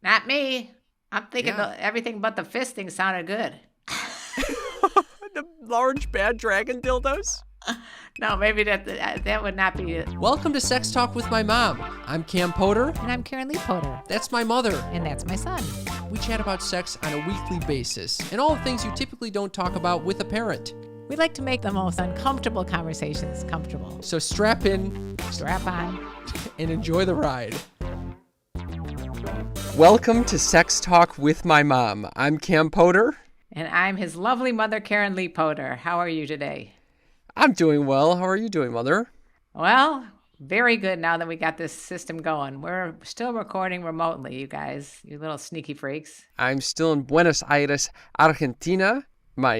Not me. I'm thinking Yeah. everything but the fisting sounded good. The large bad dragon dildos? No, maybe that would not be it. Welcome to Sex Talk with my mom. I'm Cam Poter. And I'm KarenLee Poter. That's my mother. And that's my son. We chat about sex on a weekly basis and all the things you typically don't talk about with a parent. We like to make the most uncomfortable conversations comfortable. So strap in, Strap on. and enjoy the ride. Welcome to Sex Talk with my mom. I'm Cam Poter. And I'm his lovely mother, KarenLee Poter. How are you today? I'm doing well. How are you doing, Mother? Well, very good now that we got this system going. We're still recording remotely, you guys, you little sneaky freaks. I'm still in Buenos Aires, Argentina.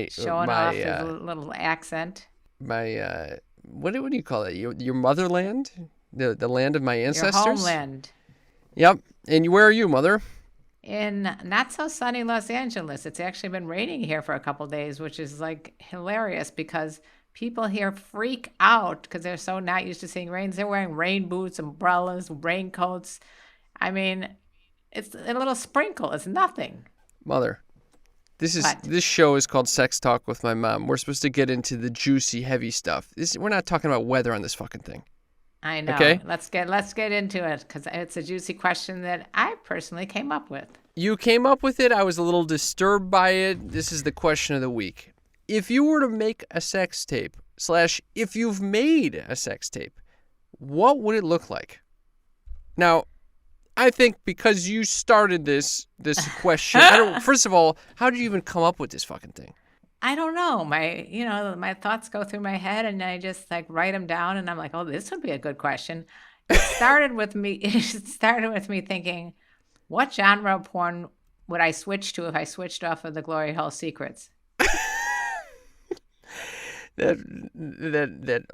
Showing off his little accent. What do you call it? Your motherland? The land of my ancestors? Your homeland. Yep. And where are you, Mother? In not so sunny Los Angeles. It's actually been raining here for a couple days, which is like hilarious because people here freak out because they're so not used to seeing rain. They're wearing rain boots, umbrellas, raincoats. I mean, it's a little sprinkle. It's nothing. Mother, this show is called Sex Talk with my mom. We're supposed to get into the juicy, heavy stuff. We're not talking about weather on this fucking thing. I know. Okay? Let's get into it because it's a juicy question that I personally came up with. You came up with it. I was a little disturbed by it. This is the question of the week. If you were to make a sex tape, / if you've made a sex tape, what would it look like? Now, I think because you started this question, first of all, how did you even come up with this fucking thing? I don't know. My thoughts go through my head and I just like write them down and I'm like, oh, this would be a good question. It started with me thinking, what genre of porn would I switch to if I switched off of the Glory Hole Secrets?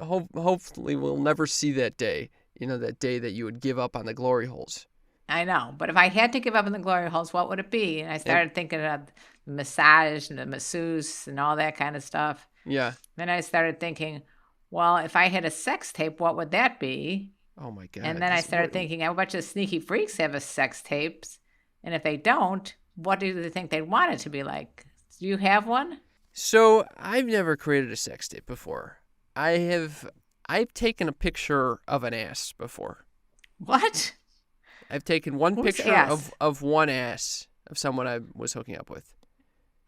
Hopefully we'll never see that day. You know, that day that you would give up on the glory holes. I know, but if I had to give up on the glory holes, what would it be? And I started thinking of massage and the masseuse and all that kind of stuff. Yeah. Then I started thinking, well, if I had a sex tape, what would that be? Oh my God. And then I started thinking, a bunch of sneaky freaks have a sex tapes. And if they don't, what do they think they'd want it to be like? Do you have one? So I've never created a sex tape before. I've taken a picture of an ass before. What? I've taken one picture of one ass of someone I was hooking up with.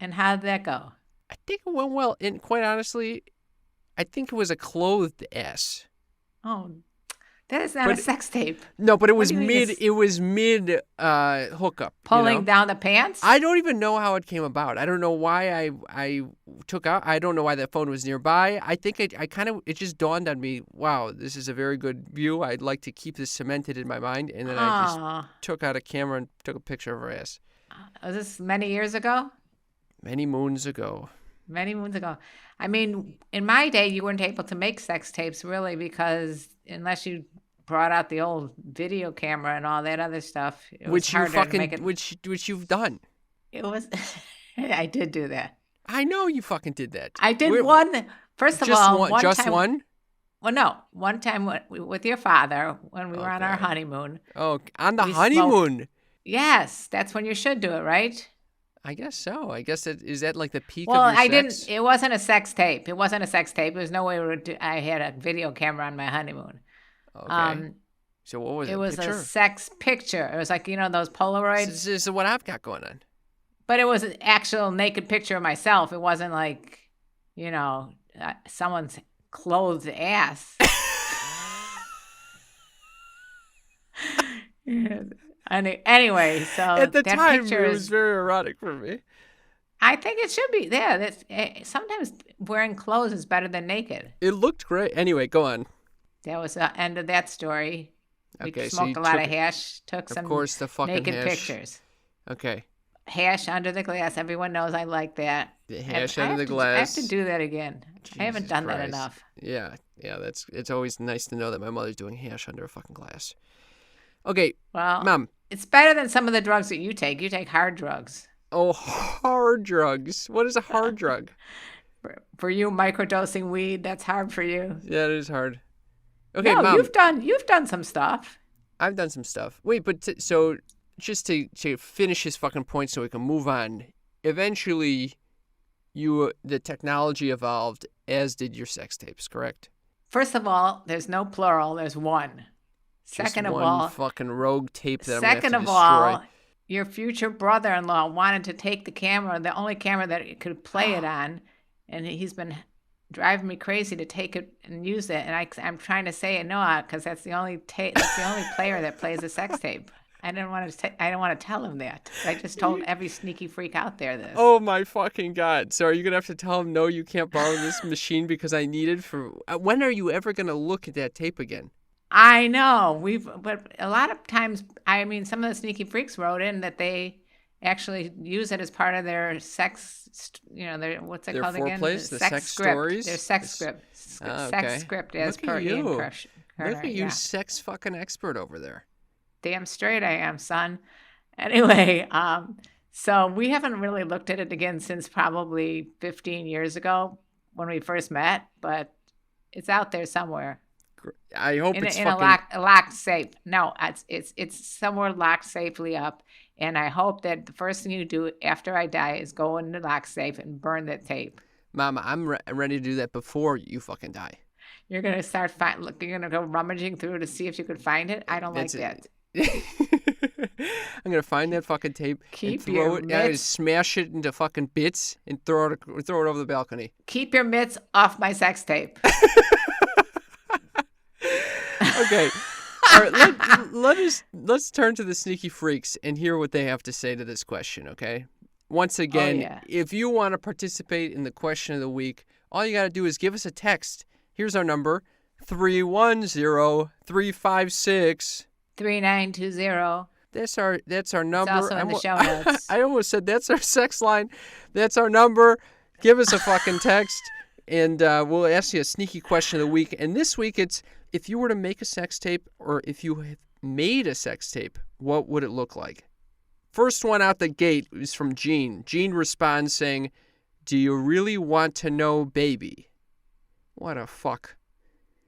And how did that go? I think it went well. And quite honestly, I think it was a clothed ass. Oh, that is not a sex tape. No, but it was mid hookup. Pulling down the pants? I don't even know how it came about. I don't know why I took out. I don't know why that phone was nearby. I think it just dawned on me, wow, this is a very good view. I'd like to keep this cemented in my mind. And then I just took out a camera and took a picture of her ass. Was this many years ago? Many moons ago. Many moons ago. I mean, in my day, you weren't able to make sex tapes really because unless you brought out the old video camera and all that other stuff, which you've done. It was. I did do that. I know you fucking did that. I did one. First of all, one time, one. Well, no, one time with your father when we were on our honeymoon. Oh, on the honeymoon. Smoked. Yes, that's when you should do it, right? I guess so. I guess is that like the peak of your sex? Didn't. It wasn't a sex tape. It wasn't a sex tape. There was no way I had a video camera on my honeymoon. Okay. So what was it? It was a sex picture. It was like, those Polaroids. This is what I've got going on. But it was an actual naked picture of myself. It wasn't like, someone's clothed ass. Anyway, so at the that time picture it was very erotic for me. I think it should be. Yeah, sometimes wearing clothes is better than naked. It looked great. Anyway, go on. That was the end of that story. We Okay, smoked a lot of hash, took some the fucking naked hash. pictures. Okay. Hash under the glass. Everyone knows I like that. The hash under the glass. I have to do that again. I haven't done that enough. Yeah. It's always nice to know that my mother's doing hash under a fucking glass. Okay, well, Mom. It's better than some of the drugs that you take. You take hard drugs. Oh, hard drugs. What is a hard drug? For you, microdosing weed, that's hard for you. Yeah, it is hard. Okay, no, Mom. You've done some stuff. I've done some stuff. Wait, but so just to finish his fucking point so we can move on, eventually the technology evolved, as did your sex tapes, correct? First of all, there's no plural. There's one. Just Second of one all, fucking rogue tape that I'm going to second have to of destroy. all, your future brother-in-law wanted to take the camera, the only camera that it could play it on, and he's been driving me crazy to take it and use it. And I'm trying to say it no, because that's the only player that plays a sex tape. I don't want to tell him that. I just told every sneaky freak out there this. Oh my fucking God. So are you going to have to tell him, no, you can't borrow this machine because I need it for... When are you ever going to look at that tape again? I know. But a lot of times, I mean, some of the sneaky freaks wrote in that they actually use it as part of their sex, their, what's it Their called again? foreplays? The sex script. stories? Their sex script. Okay. Sex script as Look per at Ian you. Kerner. Look at you, Yeah. sex fucking expert over there. Damn straight I am, son. Anyway, so we haven't really looked at it again since probably 15 years ago when we first met, but it's out there somewhere. I hope in it's a fucking... locked safe. No, it's somewhere locked safely up, and I hope that the first thing you do after I die is go in the lock safe and burn that tape. Mama, I'm ready to do that before you fucking die. You're gonna start you're gonna go rummaging through to see if you could find it. I don't like that. I'm gonna find that fucking tape and throw it. I'm gonna smash it into fucking bits and throw it over the balcony. Keep your mitts off my sex tape. Okay. All right, let's turn to the sneaky freaks and hear what they have to say to this question, okay? Once again, If you want to participate in the question of the week, all you got to do is give us a text. Here's our number, 310-356 3920. That's our number. It's also in the show notes. I almost said that's our sex line. That's our number. Give us a fucking text, and we'll ask you a sneaky question of the week. And this week, it's if you were to make a sex tape, or if you have made a sex tape, what would it look like? First one out the gate is from Gene. Gene responds saying, "Do you really want to know, baby?" What a fuck.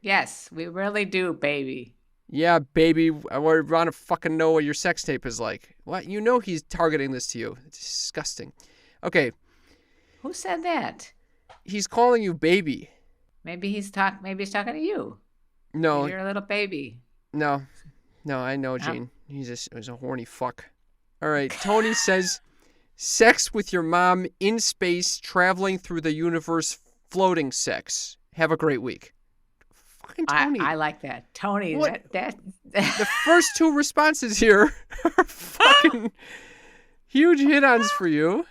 Yes, we really do, baby. Yeah, baby, I want to fucking know what your sex tape is like. What? You know he's targeting this to you. It's disgusting. Okay. Who said that? He's calling you baby. Maybe he's talking to you. No. Maybe you're a little baby. No, I know, Gene. He's a horny fuck. All right, Tony says, sex with your mom in space, traveling through the universe, floating sex. Have a great week. Fucking Tony. I like that. Tony, what? that The first two responses here are fucking huge hit-ons for you.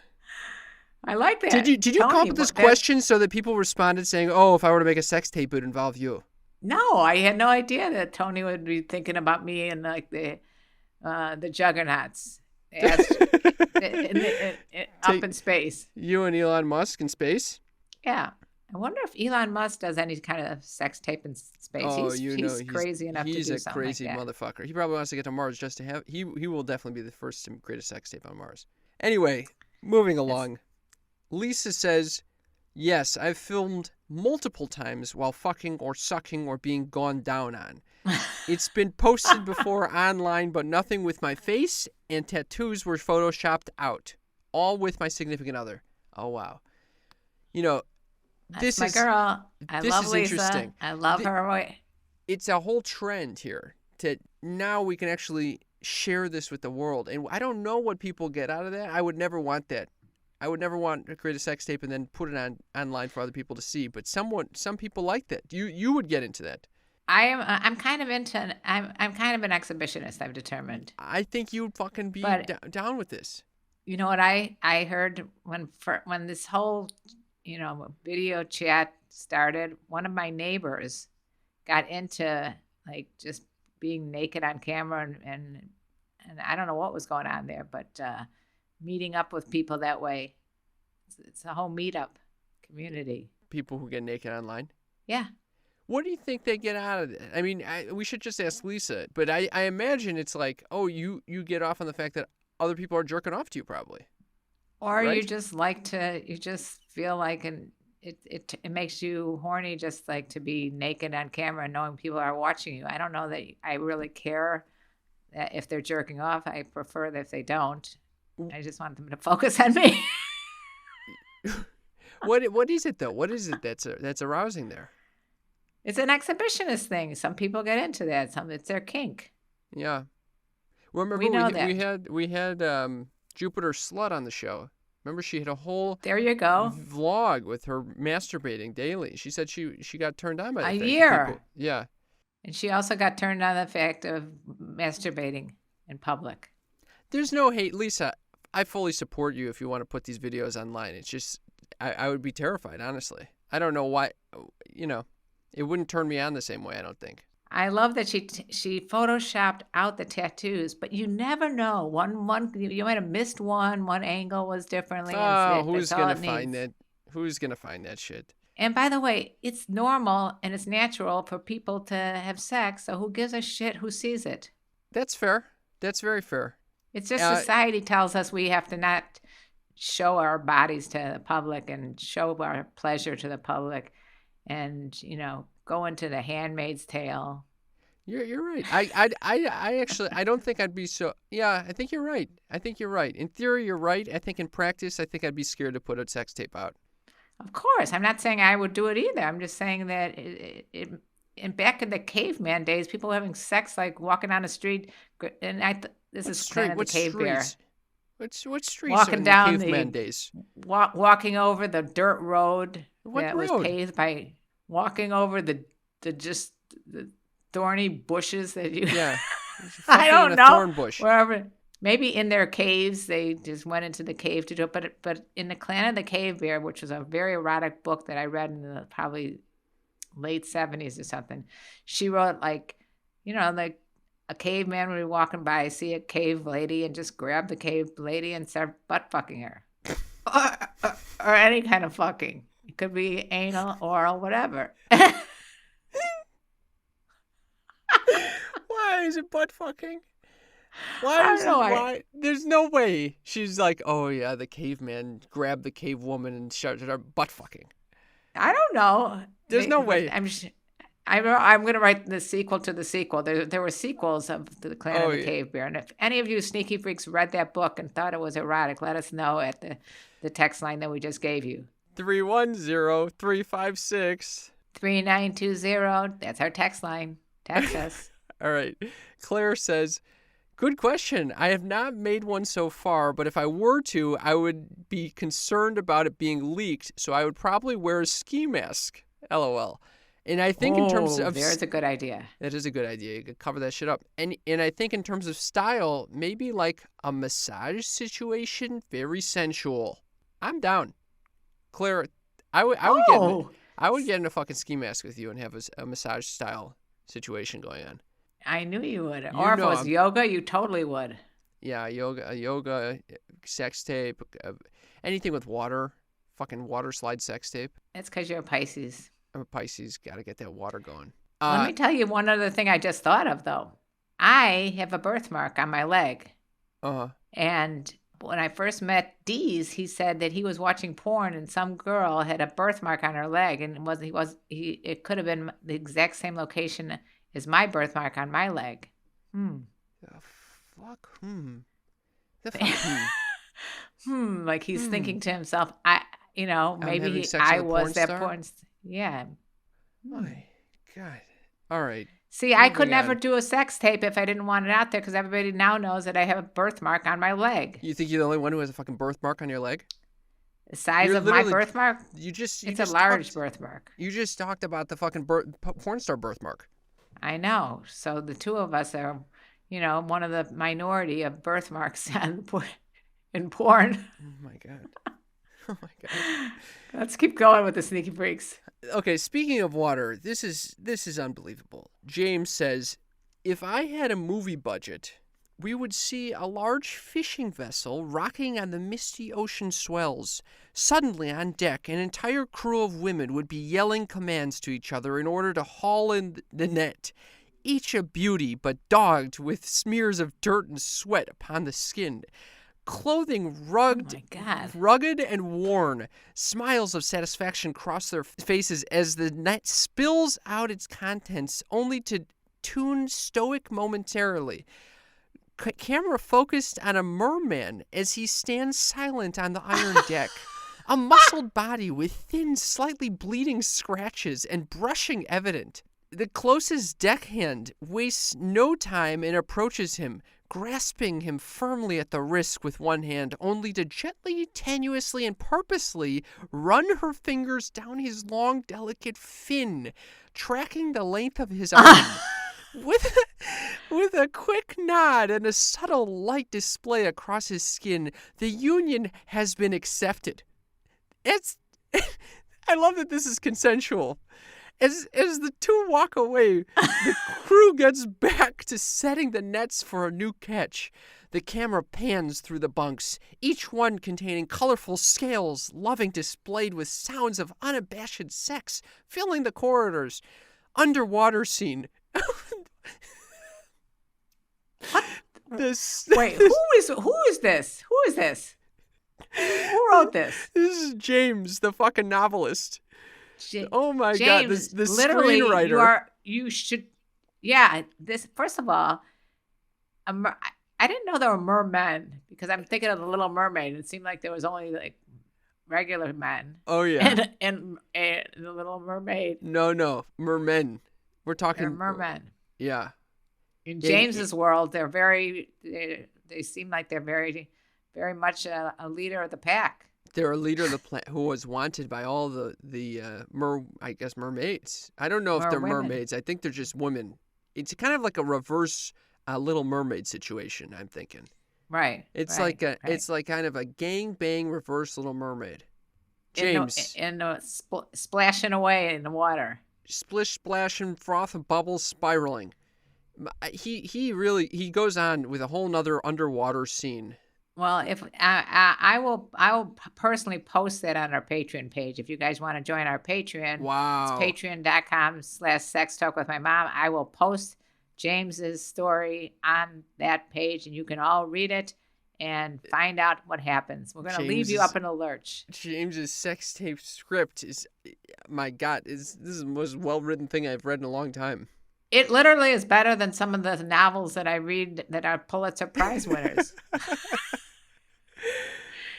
I like that. Did you Tony, come up with this question so that people responded saying, oh, if I were to make a sex tape, it would involve you? No, I had no idea that Tony would be thinking about me and like the juggernauts up in space. You and Elon Musk in space? Yeah. I wonder if Elon Musk does any kind of sex tape in space. Oh, he's crazy enough to do something like that. He's a crazy motherfucker. He probably wants to get to Mars just to have... He will definitely be the first to create a sex tape on Mars. Anyway, moving along. Lisa says, yes, I've filmed multiple times while fucking or sucking or being gone down on. It's been posted before online, but nothing with my face, and tattoos were photoshopped out. All with my significant other. Oh, wow. You know... That's my girl. I love Lisa. Interesting. I love her. It's a whole trend here to now we can actually share this with the world. And I don't know what people get out of that. I would never want that. I would never want to create a sex tape and then put it online for other people to see. But some people like that. You would get into that. I'm kind of an exhibitionist, I've determined. I think you'd fucking be down with this. You know what I heard when this whole video chat started, one of my neighbors got into like just being naked on camera and I don't know what was going on there, but meeting up with people that way. It's a whole meetup community. People who get naked online? Yeah. What do you think they get out of it? I mean, we should just ask Lisa, but I imagine it's like, oh, you get off on the fact that other people are jerking off to you probably. Or right? you just feel like it makes you horny just like to be naked on camera and knowing people are watching you. I don't know that I really care if they're jerking off, I prefer that if they don't. I just want them to focus on me. What is it though? What is it that's arousing there? It's an exhibitionist thing. Some people get into that. It's their kink. Yeah. Remember We know that. we had Jupiter Slut on the show. Remember she had a whole There you go. vlog with her masturbating daily. She said she got turned on by the A fact that year. people- yeah. And she also got turned on the fact of masturbating in public. There's no hate, Lisa. I fully support you if you want to put these videos online. It's just I would be terrified, honestly. I don't know why, it wouldn't turn me on the same way, I don't think. I love that she photoshopped out the tattoos, but you never know. One you might have missed one. One angle was differently. Oh, who's gonna find that? Who's gonna find that shit? And by the way, it's normal and it's natural for people to have sex. So who gives a shit who sees it? That's fair. That's very fair. It's just society tells us we have to not show our bodies to the public and show our pleasure to the public, and go into The Handmaid's Tale. You're right. I actually don't think I'd be so. Yeah, I think you're right. In theory, you're right. I think in practice, I think I'd be scared to put a sex tape out. Of course, I'm not saying I would do it either. I'm just saying that in back in the caveman days, people were having sex like walking down the street, and this is kind of the cave bear. What streets walking in down the caveman days? Walking over the dirt road What was road? paved by walking over the thorny bushes that you. Yeah. I don't in a know. Thorn bush. Wherever, maybe in their caves, they just went into the cave to do it. But in the Clan of the Cave Bear, which was a very erotic book that I read in the probably late 70s or something, she wrote like a caveman would be walking by, see a cave lady, and just grab the cave lady and start butt fucking her, or any kind of fucking. It could be anal, oral, whatever. Why is it butt fucking? Why? There's no way she's like, oh yeah, the caveman grabbed the cave woman and started her butt fucking. I don't know. There's no way. I'm going to write the sequel to the sequel. There were sequels of The Clan of the Cave Bear. And if any of you sneaky freaks read that book and thought it was erotic, let us know at the text line that we just gave you. 310-356. 3920. That's our text line. Text us. All right. Claire says, good question. I have not made one so far, but if I were to, I would be concerned about it being leaked, so I would probably wear a ski mask. LOL. And I think in terms of... There's a good idea. That is a good idea. You could cover that shit up. And I think in terms of style, maybe like a massage situation, very sensual. I'm down. Claire, I would get in a fucking ski mask with you and have a massage style situation going on. I knew you would. Or if it was yoga, you totally would. Yeah, yoga, sex tape, anything with water, fucking water slide sex tape. That's because you're a Pisces. I'm a Pisces. Got to get that water going. Let me tell you one other thing I just thought of, though. I have a birthmark on my leg. Uh-huh. And when I first met Dees, he said that he was watching porn and some girl had a birthmark on her leg, and it could have been the exact same location as my birthmark on my leg. The fuck? The fuck? Like he's thinking to himself, maybe I was that porn. Yeah. My God. All right. See, I could never do a sex tape if I didn't want it out there because everybody now knows that I have a birthmark on my leg. You think you're the only one who has a fucking birthmark on your leg? The size of my birthmark? It's a large birthmark. You just talked about the fucking porn star birthmark. I know. So the two of us are, one of the minority of birthmarks in porn. Oh, my God. Oh, my God. Let's keep going with the sneaky freaks. Okay, speaking of water, this is unbelievable. James says, if I had a movie budget, we would see a large fishing vessel rocking on the misty ocean swells. Suddenly on deck, an entire crew of women would be yelling commands to each other in order to haul in the net. Each a beauty, but dogged with smears of dirt and sweat upon the skin. Clothing rugged and worn. Smiles of satisfaction cross their faces as the net spills out its contents, only to tune stoic momentarily. camera focused on a merman as he stands silent on the iron deck. A muscled body with thin, slightly bleeding scratches and brushing evident. The closest deckhand wastes no time and approaches him, grasping him firmly at the wrist with one hand, only to gently, tenuously, and purposely run her fingers down his long, delicate fin, tracking the length of his arm. With a quick nod and a subtle light display across his skin, the union has been accepted. I love that this is consensual. As the two walk away, the crew gets back to setting the nets for a new catch. The camera pans through the bunks, each one containing colorful scales, loving displayed with sounds of unabashed sex, filling the corridors. Underwater scene. What? This. Wait, who is this? Who is this? Who wrote this? This is James, the fucking novelist. Oh my God, this literally, screenwriter. You should, yeah. This, first of all, I didn't know there were mermen because I'm thinking of the Little Mermaid. It seemed like there was only like regular men. Oh yeah, and the Little Mermaid. No, mermen. We're talking They're mermen. Yeah. In James's world, they seem like they're very, very much a leader of the pack. They're a leader of the planet who was wanted by all the mermaids. I don't know if they're mermaids. I think they're just women. It's kind of like a reverse Little Mermaid situation, I'm thinking. Right. It's like kind of a gangbang reverse Little Mermaid. James. And splashing away in the water. Splish, splash, and froth and bubbles spiraling. He goes on with a whole nother underwater scene. Well, if I will personally post that on our Patreon page. If you guys want to join our Patreon, wow, it's patreon.com/sextalkwithmymom. I will post James's story on that page, and you can all read it and find out what happens. We're going to leave you up in a lurch. James's sex tape script is, my God, this is the most well-written thing I've read in a long time. It literally is better than some of the novels that I read that are Pulitzer Prize winners.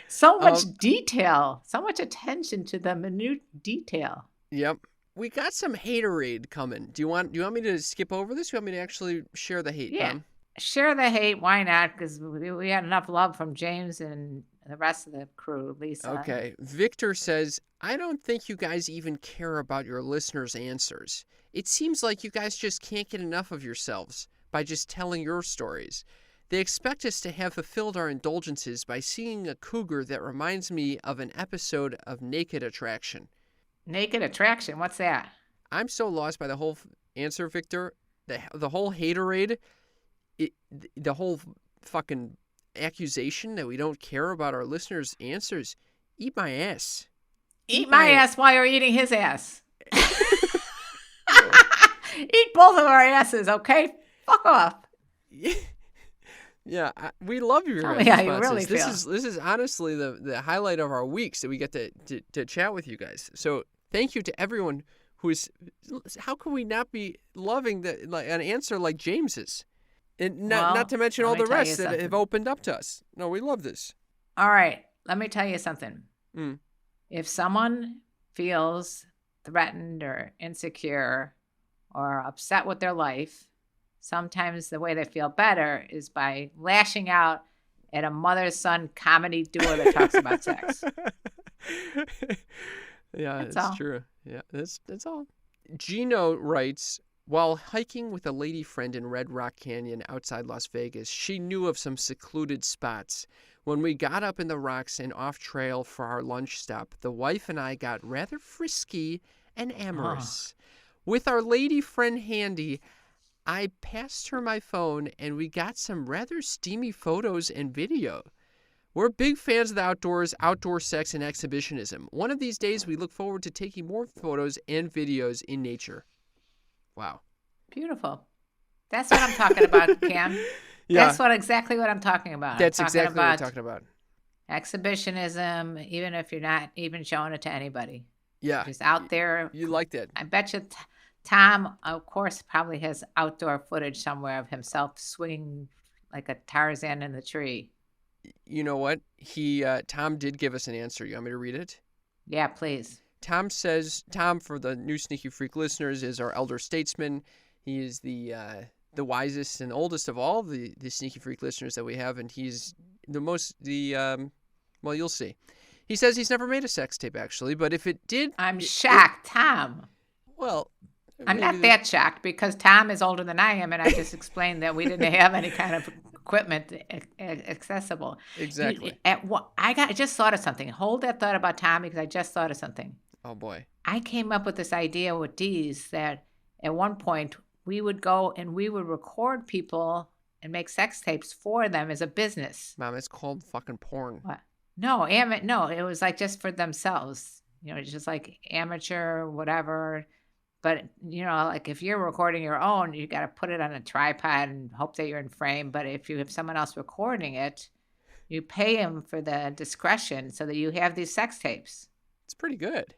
So much detail, so much attention to the minute detail. Yep. We got some haterade coming. Do you want me to skip over this? You want me to actually share the hate? Yeah. Mom? Share the hate. Why not? Because we had enough love from James and the rest of the crew, Lisa. Okay. Victor says, I don't think you guys even care about your listeners' answers. It seems like you guys just can't get enough of yourselves by just telling your stories. They expect us to have fulfilled our indulgences by seeing a cougar that reminds me of an episode of Naked Attraction. Naked Attraction? What's that? I'm so lost by the whole answer, Victor. The whole haterade, the whole fucking accusation that we don't care about our listeners' answers. Eat my ass. Eat my ass while you're eating his ass. Eat both of our asses, okay? Fuck off. Yeah, we love your Tell me how you responses. really feel. This is honestly the highlight of our weeks that we get to chat with you guys. So thank you to everyone who is. How can we not be loving an answer like James's, and not to mention all the rest that have opened up to us. No, we love this. All right, let me tell you something. Mm. If someone feels threatened or insecure or upset with their life, sometimes the way they feel better is by lashing out at a mother-son comedy duo that talks about sex. Yeah, that's true. Yeah, that's all. Gino writes, while hiking with a lady friend in Red Rock Canyon outside Las Vegas, she knew of some secluded spots. When we got up in the rocks and off trail for our lunch stop, the wife and I got rather frisky and amorous. With our lady friend handy, I passed her my phone and we got some rather steamy photos and video. We're big fans of the outdoors, outdoor sex, and exhibitionism. One of these days, we look forward to taking more photos and videos in nature. Wow. Beautiful. That's what I'm talking about, Cam. Yeah. That's exactly what I'm talking about. That's exactly what I'm talking about. Exhibitionism, even if you're not even showing it to anybody. Yeah. Just out there. You like that. I bet you Tom, of course, probably has outdoor footage somewhere of himself swinging like a Tarzan in the tree. You know what? Tom did give us an answer. You want me to read it? Yeah, please. Tom says, Tom, for the new Sneaky Freak listeners, is our elder statesman. He is the wisest and oldest of all the Sneaky Freak listeners that we have, and he's well, you'll see. He says he's never made a sex tape, actually, but if it did... I'm shocked, Tom. Well... I'm not that shocked because Tom is older than I am, and I just explained that we didn't have any kind of equipment accessible. Exactly. I just thought of something. Hold that thought about Tommy because I just thought of something. Oh, boy. I came up with this idea with Dee's that at one point we would go and we would record people and make sex tapes for them as a business. Mom, it's called fucking porn. What? No, it was like just for themselves. Just like amateur, whatever. But, like if you're recording your own, you got to put it on a tripod and hope that you're in frame. But if you have someone else recording it, you pay them for the discretion so that you have these sex tapes. It's pretty good.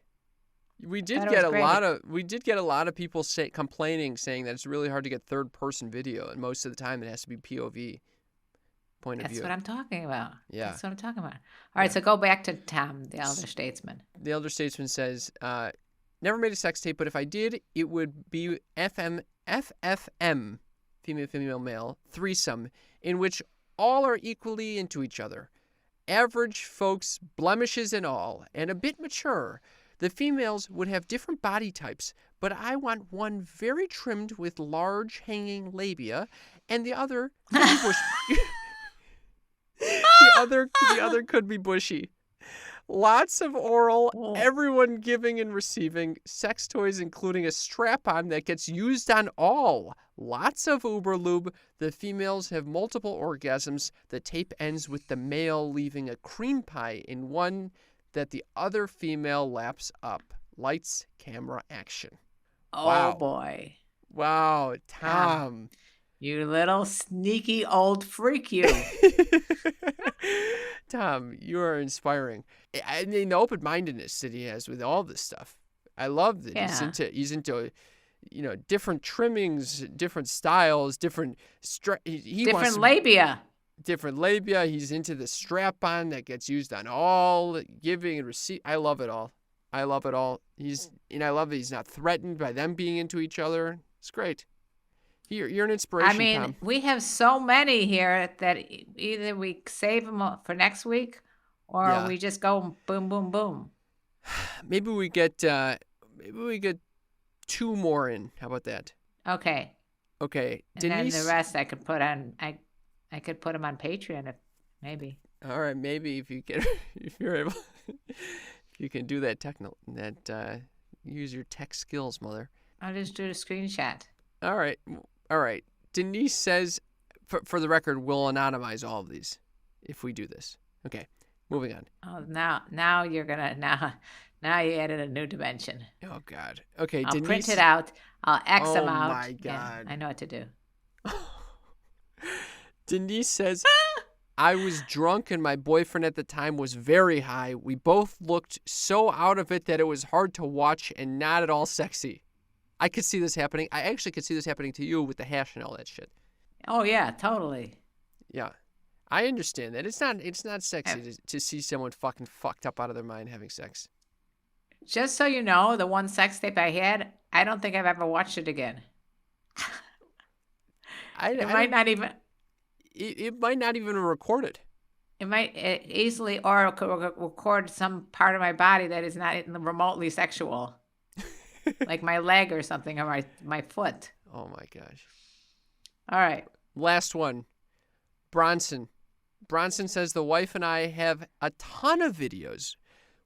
We did get a lot of people complaining, saying that it's really hard to get third-person video, and most of the time it has to be POV, point of view. That's what I'm talking about. Yeah. That's what I'm talking about. All right, so go back to Tom, the elder statesman. The elder statesman says, never made a sex tape, but if I did, it would be FFM, female, male, threesome, in which all are equally into each other. Average folks, blemishes and all, and a bit mature. The females would have different body types, but I want one very trimmed with large hanging labia, and the other could be bushy. the other could be bushy. Lots of oral, everyone giving and receiving, sex toys including a strap-on that gets used on all. Lots of uber lube. The females have multiple orgasms. The tape ends with the male leaving a cream pie in one that the other female laps up. Lights, camera, action. Oh, wow. Boy. Wow, Tom. You little sneaky old freak, you. Tom, you are inspiring. I mean, the open-mindedness that he has with all this stuff. I love that he's into different trimmings, different styles, different labia. Different labia. He's into the strap-on that gets used on all, giving and receive. I love it all. I love it all. I love that he's not threatened by them being into each other. It's great. You're an inspiration, I mean, Tom. we have so many here that either we save them for next week or we just go boom, boom, boom. Maybe we get 2 more in. How about that? Okay. Okay. And Denise, then the rest I could put on. I could put them on Patreon, maybe. All right, maybe if you're able, if you can do that use your tech skills, mother. I'll just do a screenshot. All right. Denise says, for the record, we'll anonymize all of these if we do this. Okay, moving on. Oh, now you're gonna now you added a new dimension. Oh God. Okay, I'll Denise. print it out. I'll X them out. Oh my God. I know what to do. Denise says, I was drunk and my boyfriend at the time was very high. We both looked so out of it that it was hard to watch and not at all sexy. I could see this happening. I actually could see this happening to you with the hash and all that shit. Oh yeah, totally. Yeah. I understand that. It's not sexy to see someone fucking fucked up out of their mind having sex. Just so you know, the one sex tape I had, I don't think I've ever watched it again. It might not even record it. It might easily or record some part of my body that is not remotely sexual. Like my leg or something, or my foot. Oh my gosh. All right. Last one. Bronson. Bronson says, the wife and I have a ton of videos.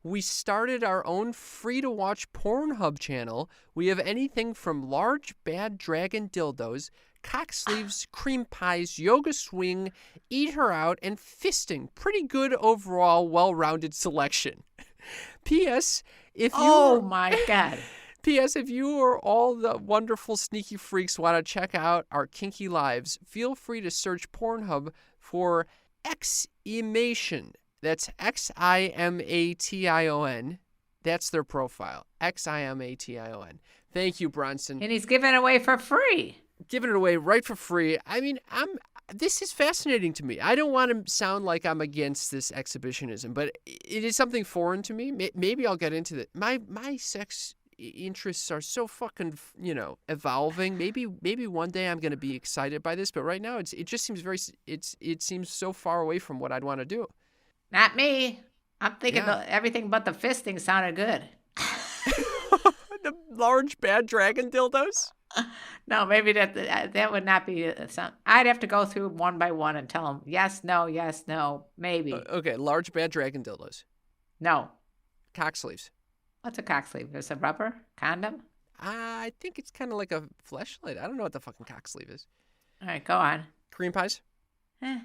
We started our own free-to-watch Pornhub channel. We have anything from large bad dragon dildos, cock sleeves, cream pies, yoga swing, eat her out, and fisting. Pretty good overall, well-rounded selection. P.S. Oh my God. P.S. If you or all the wonderful sneaky freaks want to check out our kinky lives, feel free to search Pornhub for Ximation. That's Ximation. That's their profile. Ximation. Thank you, Bronson. And he's giving it away for free. Giving it away right for free. I mean, this is fascinating to me. I don't want to sound like I'm against this exhibitionism, but it is something foreign to me. Maybe I'll get into that. My sex interests are so fucking, evolving. Maybe one day I'm going to be excited by this, but right now it just seems it seems so far away from what I'd want to do. Not me. I'm thinking Yeah. everything but the fisting sounded good. The large bad dragon dildos? No, maybe that would not be I'd have to go through one by one and tell them yes, no, maybe. Okay, large bad dragon dildos. No. Cock sleeves. What's a cock sleeve? There's a rubber condom? I think it's kind of like a fleshlight. I don't know what the fucking cock sleeve is. All right, go on. Cream pies? Eh,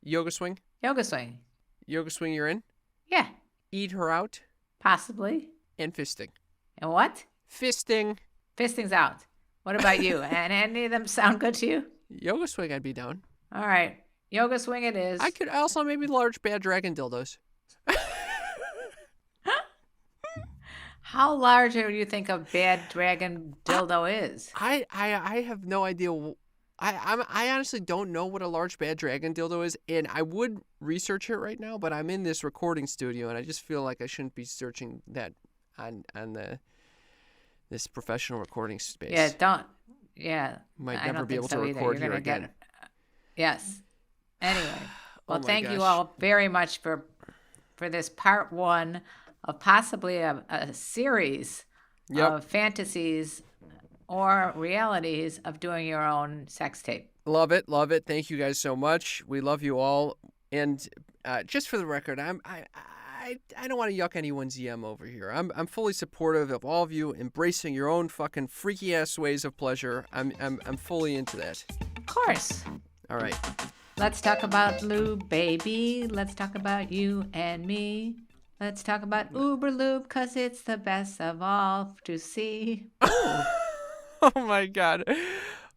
Yoga swing? yoga swing. Yoga swing you're in? Yeah, Eat her out? possibly. And fisting. And what? Fisting. Fisting's out. What about you? And any of them sound good to you? Yoga swing I'd be down. All right. Yoga swing it is. I could also maybe large bad dragon dildos. How large do you think a bad dragon dildo is? I have no idea. I honestly don't know what a large bad dragon dildo is, and I would research it right now, but I'm in this recording studio, and I just feel like I shouldn't be searching that on this professional recording space. Yeah, don't. Yeah. Might I never don't be think able so to either. record You're here gonna get again. Yes. Anyway. Well, Oh my thank you gosh. all very much for this part one of possibly a series Yep. of fantasies or realities of doing your own sex tape. Love it, love it. Thank you guys so much. We love you all. And just for the record, I don't want to yuck anyone's yum over here. I'm fully supportive of all of you embracing your own fucking freaky ass ways of pleasure. I'm fully into that. Of course. All right. Let's talk about lube, baby. Let's talk about you and me. Let's talk about Uber Lube, 'cause it's the best of all to see. Oh my god.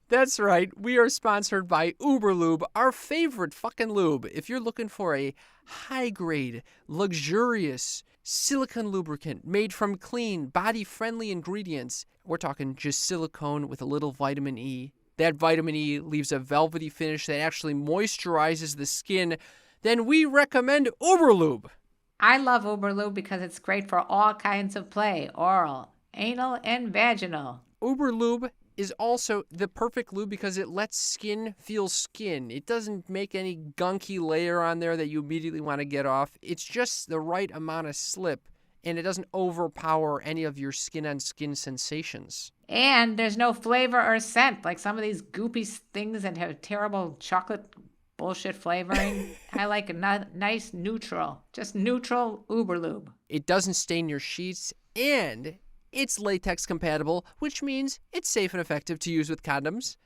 That's right. We are sponsored by Uber Lube, our favorite fucking lube. If you're looking for a high-grade, luxurious silicone lubricant made from clean, body-friendly ingredients, we're talking just silicone with a little vitamin E. That vitamin E leaves a velvety finish that actually moisturizes the skin. Then we recommend Uber Lube. I love Uber Lube because it's great for all kinds of play, oral, anal, and vaginal. Uber Lube is also the perfect lube because it lets skin feel skin. It doesn't make any gunky layer on there that you immediately want to get off. It's just the right amount of slip, and it doesn't overpower any of your skin-on-skin sensations. And there's no flavor or scent like some of these goopy things that have terrible chocolate bullshit flavoring. I like a nice neutral, just neutral Uber Lube. It doesn't stain your sheets, and it's latex compatible, which means it's safe and effective to use with condoms.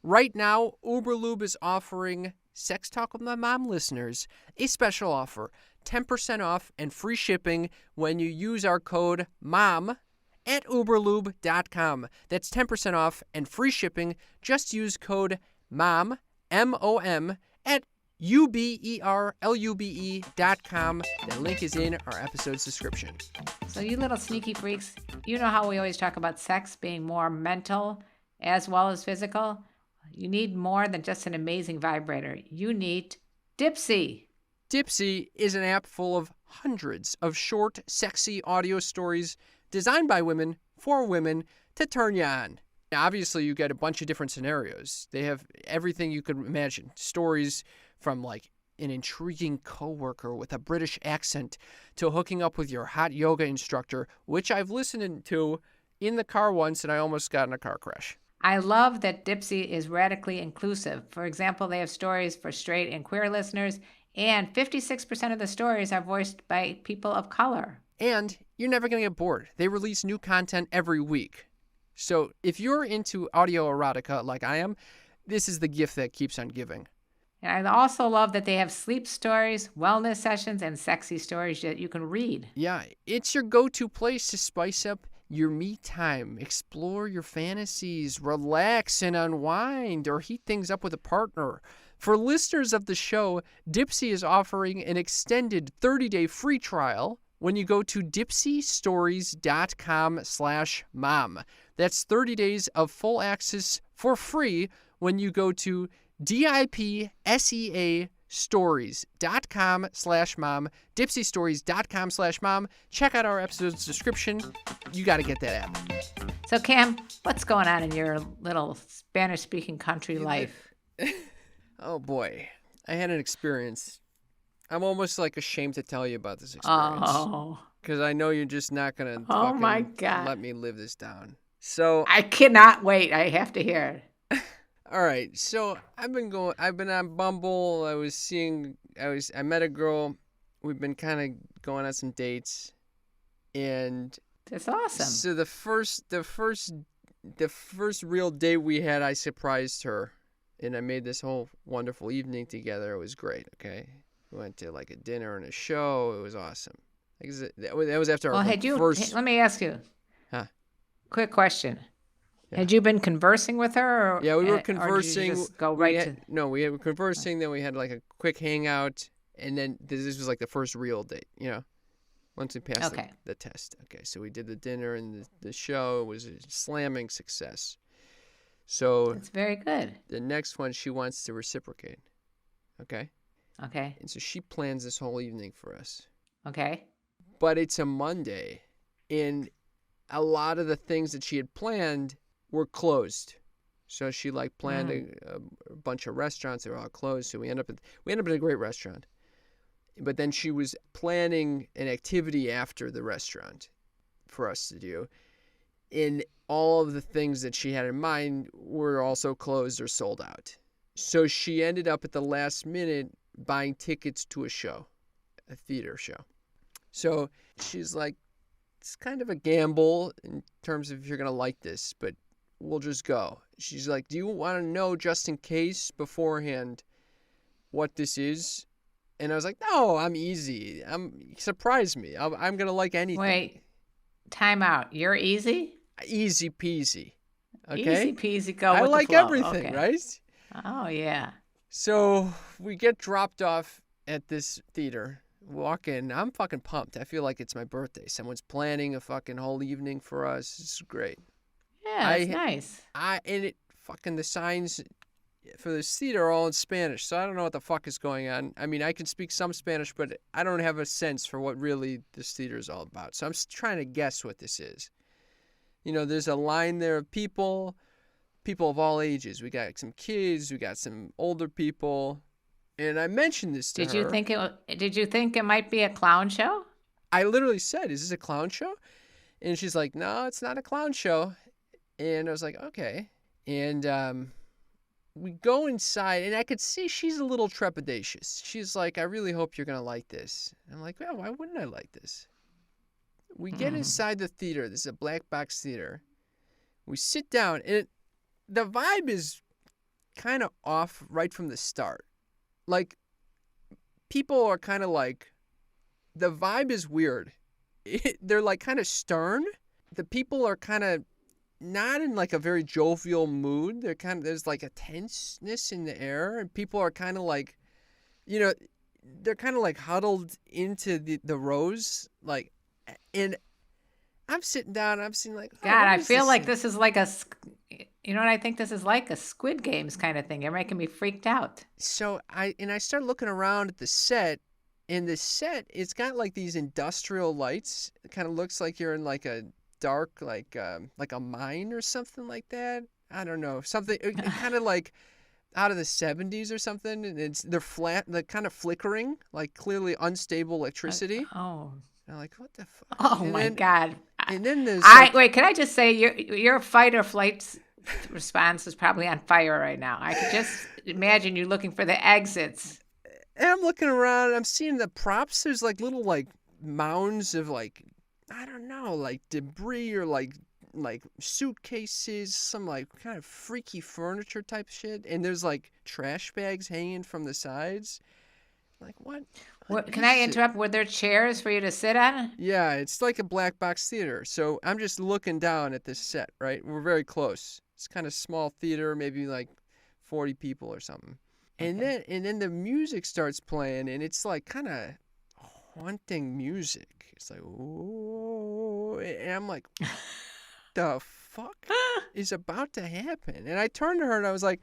Right now, Uber Lube is offering Sex Talk with My Mom listeners a special offer, 10% off and free shipping when you use our code MOM at uberlube.com. That's 10% off and free shipping. Just use code MOM, M-O-M, at uberlube.com. That link is in our episode's description. So you little sneaky freaks, you know how we always talk about sex being more mental as well as physical? You need more than just an amazing vibrator. You need Dipsy. Dipsy is an app full of hundreds of short, sexy audio stories designed by women for women to turn you on. Obviously, you get a bunch of different scenarios. They have everything you could imagine. Stories from like an intriguing coworker with a British accent to hooking up with your hot yoga instructor, which I've listened to in the car once and I almost got in a car crash. I love that Dipsy is radically inclusive. For example, they have stories for straight and queer listeners, and 56% of the stories are voiced by people of color. And you're never going to get bored. They release new content every week. So if you're into audio erotica like I am, this is the gift that keeps on giving. And I also love that they have sleep stories, wellness sessions, and sexy stories that you can read. Yeah, it's your go-to place to spice up your me time, explore your fantasies, relax and unwind, or heat things up with a partner. For listeners of the show, Dipsy is offering an extended 30-day free trial when you go to dipsystories.com/mom. That's 30 days of full access for free when you go to DIPSEA stories.com/mom, dipsystories.com/mom. Check out our episode's description. You got to get that app. So, Cam, what's going on in your little Spanish-speaking country life? Oh, boy. I had an experience. I'm almost like ashamed to tell you about this experience. Oh. Because I know you're just not going to Oh, my God. let me live this down. So I cannot wait. I have to hear it. all right. So I've been on Bumble. I met a girl. We've been kind of going on some dates. And That's awesome. so the first real date we had, I surprised her. And I made this whole wonderful evening together. It was great, okay? We went to like a dinner and a show. It was awesome. That was after our first... Let me ask you. Huh? Quick question. Yeah. Had you been conversing with her? Yeah, we were conversing. Or did you just go right to... No, we were conversing, then we had like a quick hangout, and then this was like the first real date, once we passed the test. Okay, so we did the dinner and the show. It was a slamming success. So that's very good. The next one, she wants to reciprocate. Okay? Okay. And so she plans this whole evening for us. Okay. But it's a Monday, and a lot of the things that she had planned were closed. So she planned a bunch of restaurants that were all closed. So we end up at a great restaurant. But then she was planning an activity after the restaurant for us to do. And all of the things that she had in mind were also closed or sold out. So she ended up at the last minute buying tickets to a show, a theater show. So she's like, it's kind of a gamble in terms of if you're going to like this, but we'll just go. She's like, do you want to know just in case beforehand what this is? And I was like, no, I'm easy. Surprise me. I'm going to like anything. Wait, time out. You're easy? Easy peasy. Okay? Easy peasy, go with I the like flow. everything, Okay. right? Oh, yeah. So we get dropped off at this theater. Walk in. I'm fucking pumped. I feel like it's my birthday. Someone's planning a fucking whole evening for us. It's great. Yeah, that's nice. The signs for this theater are all in Spanish, so I don't know what the fuck is going on. I mean, I can speak some Spanish, but I don't have a sense for what really this theater is all about. So I'm trying to guess what this is. There's a line there of people of all ages. We got some kids, we got some older people. And I mentioned this to her. Did you think it might be a clown show? I literally said, is this a clown show? And she's like, no, it's not a clown show. And I was like, okay. And we go inside, and I could see she's a little trepidatious. She's like, I really hope you're going to like this. I'm like, well, why wouldn't I like this? We get inside the theater. This is a black box theater. We sit down, and the vibe is kind of off right from the start. Like, people are kind of like, the vibe is weird. They're like kind of stern. The people are kind of not in like a very jovial mood. There's like a tenseness in the air, and people are kind of like, they're kind of like huddled into the rows. Like, and I'm sitting down, I'm seeing like, God, I feel like this is like I think this is like a Squid Games kind of thing. You're making me freaked out. So I start looking around at the set, and the set, it's got like these industrial lights. It kind of looks like you're in like a dark, like a mine or something like that. I don't know, something kind of like out of the 70s or something. And they're flat, they're kind of flickering, like clearly unstable electricity. I'm like, what the fuck? Oh, my God. And then there's wait, can I just say your fight or flight response is probably on fire right now. I could just imagine you looking for the exits. And I'm looking around, and I'm seeing the props. There's like little like mounds of like, I don't know, like debris or like suitcases, some like kind of freaky furniture type shit. And there's like trash bags hanging from the sides. Like, what? Can I interrupt? Were there chairs for you to sit on? Yeah, it's like a black box theater. So I'm just looking down at this set, right? We're very close. It's kind of small theater, maybe like 40 people or something. Okay. And then the music starts playing, and it's like kind of haunting music. It's like, oh, and I'm like, the fuck is about to happen? And I turned to her and I was like,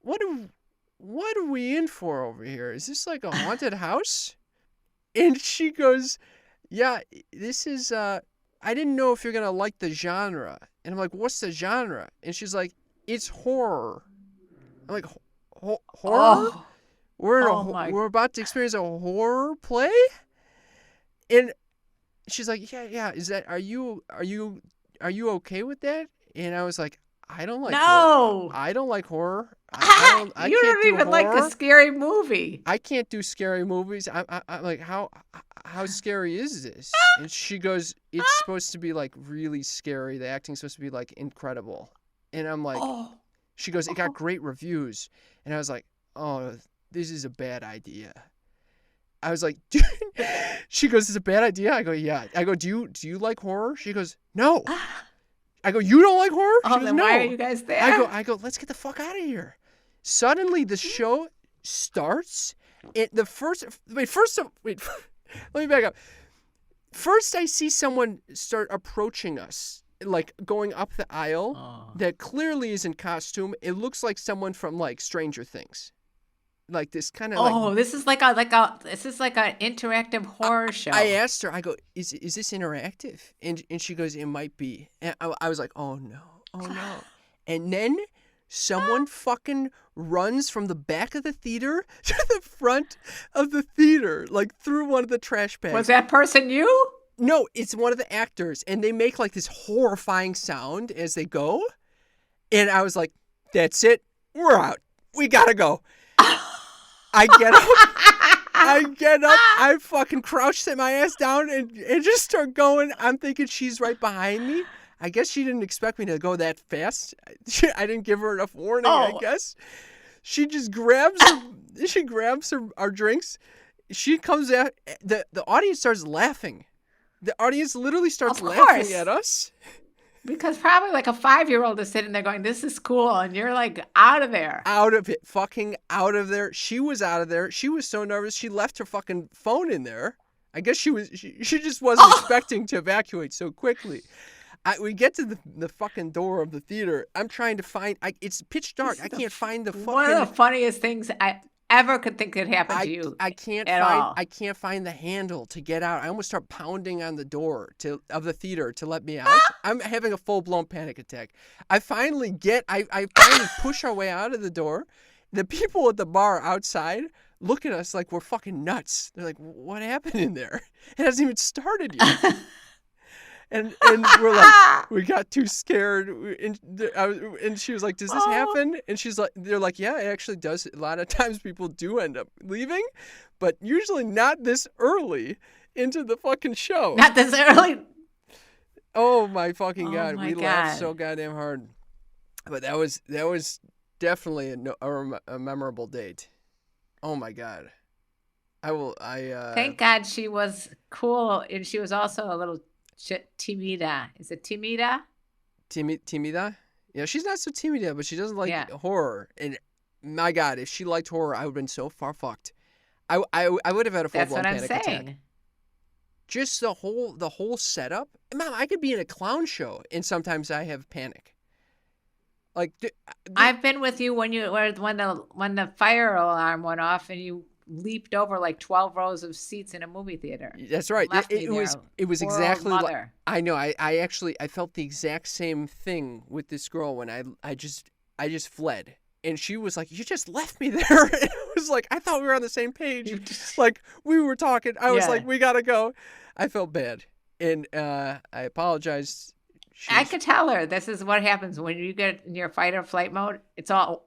what are we in for over here? Is this like a haunted house? And she goes, yeah, this is, I didn't know if you're going to like the genre. And I'm like, what's the genre? And she's like, it's horror. I'm like, horror? Oh, We're about to experience a horror play? And she's like, yeah, is that, are you okay with that? And I was like, I don't like horror. no. I don't like horror. I You can't don't do even like a horror. scary movie. I can't do scary movies. I'm like, how scary is this? And she goes, it's supposed to be like really scary. The acting's supposed to be like incredible. And I'm like, Oh, she goes, it got great reviews. And I was like, oh, this is a bad idea. I was like, dude. She goes, it's a bad idea. I go, yeah. I go, do you like horror? She goes, no. I go, you don't like horror? She oh, goes, then no. why are you guys there? I go, let's get the fuck out of here. Suddenly the show starts. Let me back up. First I see someone start approaching us, like going up the aisle that clearly is in costume. It looks like someone from like Stranger Things. Like this kind of Oh, this is like an interactive horror show. I asked her, I go, is this interactive? And she goes, it might be. And I was like, oh no. And then someone fucking runs from the back of the theater to the front of the theater, like through one of the trash bags. Was that person you? No, it's one of the actors, and they make like this horrifying sound as they go. And I was like, that's it. We're out. We gotta go. I get up, I fucking crouch, set my ass down, and just start going. I'm thinking she's right behind me. I guess she didn't expect me to go that fast. I didn't give her enough warning, I guess. She just grabs our drinks. She comes out, the audience starts laughing. The audience literally starts laughing at us. Because probably like a 5-year-old is sitting there going, this is cool. And you're like out of there. Out of it. Fucking out of there. She was out of there. She was so nervous. She left her fucking phone in there. I guess she just wasn't expecting to evacuate so quickly. We get to the fucking door of the theater. I'm trying to find, it's pitch dark. I can't find the fucking. One of the funniest things I ever could think could happen to you. I can't find the handle to get out. I almost start pounding on the door of the theater to let me out. I'm having a full-blown panic attack. I finally push our way out of the door. The people at the bar outside look at us like we're fucking nuts. They're like, what happened in there? It hasn't even started yet. And we're like, we got too scared. And she was like, does this happen? And they're like, yeah, it actually does. A lot of times people do end up leaving, but usually not this early into the fucking show. Not this early. Oh my fucking God. My We God. laughed so goddamn hard. But that was definitely a memorable date. Oh my God. Thank God she was cool. And she was also a little timida. Is it timida? Timida? Yeah, she's not so timida, but she doesn't like horror. And my God, if she liked horror, I would have been so far fucked. I would have had a full-blown panic attack. That's what I'm saying. Just the whole setup. Mom, I could be in a clown show, and sometimes I have panic. Like I've been with you when the fire alarm went off and you leaped over like 12 rows of seats in a movie theater. That's right. It was exactly like, I know. I felt the exact same thing with this girl when I just fled. And she was like, you just left me there. And it was like, I thought we were on the same page. Like we were talking. I was like, we gotta go. I felt bad. And I apologized. I could tell her this is what happens when you get in your fight or flight mode. It's all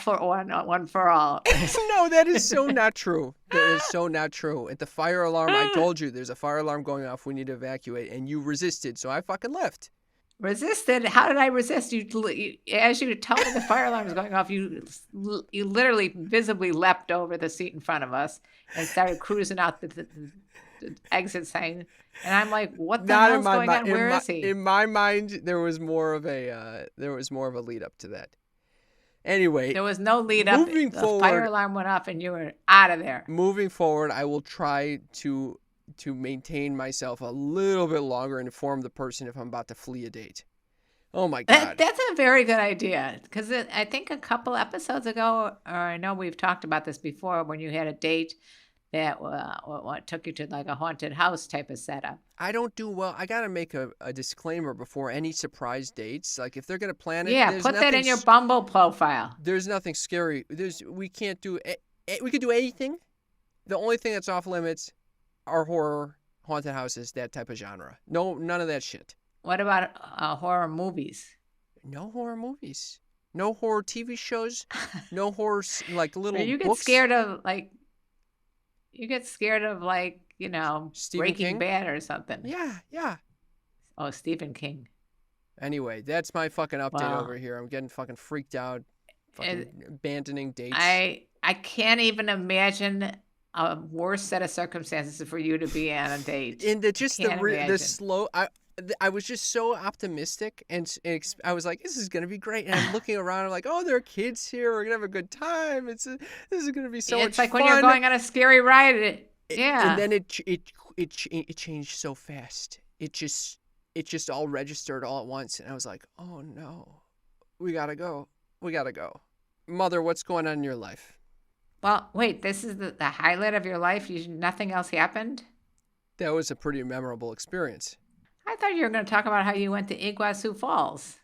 for one for all. No, that is so not true. That is so not true. At the fire alarm, I told you there's a fire alarm going off. We need to evacuate, and you resisted, so I fucking left. Resisted? How did I resist? You as you told me the fire alarm was going off, you literally visibly leapt over the seat in front of us and started cruising out the exit sign. And I'm like, what the hell's going on? Where is he? In my mind, there was more of a lead up to that. Anyway, there was no lead up. Moving forward, fire alarm went off and you were out of there. Moving forward, I will try to maintain myself a little bit longer and inform the person if I'm about to flee a date. Oh my God. That's a very good idea because I think a couple episodes ago, or I know we've talked about this before, when you had a date that what took you to like a haunted house type of setup. I don't do well. I got to make a disclaimer before any surprise dates. Like if they're going to plan it, Yeah, there's put that nothing in your Bumble profile. There's nothing scary. We can't do we could do anything. The only thing that's off limits are horror, haunted houses, that type of genre. No, none of that shit. What about horror movies? No horror movies. No horror TV shows. No horror like little Or you get books. scared of like, Stephen Breaking King? Bad or something. Yeah. Oh, Stephen King. Anyway, that's my fucking update Wow. over here. I'm getting fucking freaked out. Fucking abandoning dates. I can't even imagine a worse set of circumstances for you to be on a date. And the Imagine. slow. I was just so optimistic, and I was like, "This is gonna be great." And I'm looking around, I'm like, "Oh, there are kids here. We're gonna have a good time. This is gonna be so much fun." It's like when you're going on a scary ride. Yeah. And then it changed so fast. It just all registered all at once, and I was like, "Oh no, we gotta go. Mother, what's going on in your life?" Well, wait, this is the highlight of your life? Nothing else happened? That was a pretty memorable experience. I thought you were going to talk about how you went to Iguazu Falls.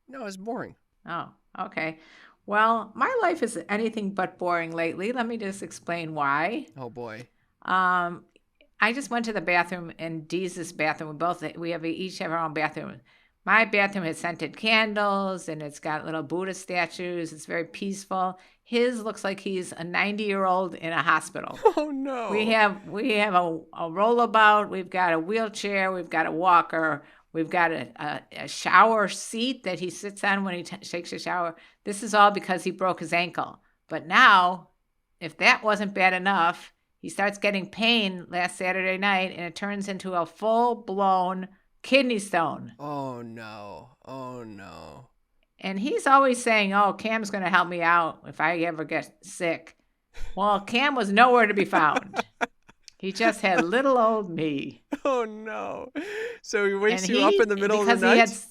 No, it was boring. Oh, okay. Well, my life is anything but boring lately. Let me just explain why. Oh boy. I just went to the bathroom in Dee's bathroom. We each have our own bathroom. My bathroom has scented candles and it's got little Buddha statues. It's very peaceful. His looks like he's a 90-year-old in a hospital. Oh no. We have a rollabout. We've got a wheelchair. We've got a walker. We've got a shower seat that he sits on when he takes a shower. This is all because he broke his ankle. But now, if that wasn't bad enough, he starts getting pain last Saturday night, and it turns into a full-blown kidney stone. Oh no. And he's always saying, "Oh, Cam's going to help me out if I ever get sick." Well, Cam was nowhere to be found. He just had little old me. Oh no. So he wakes you up in the middle of the night?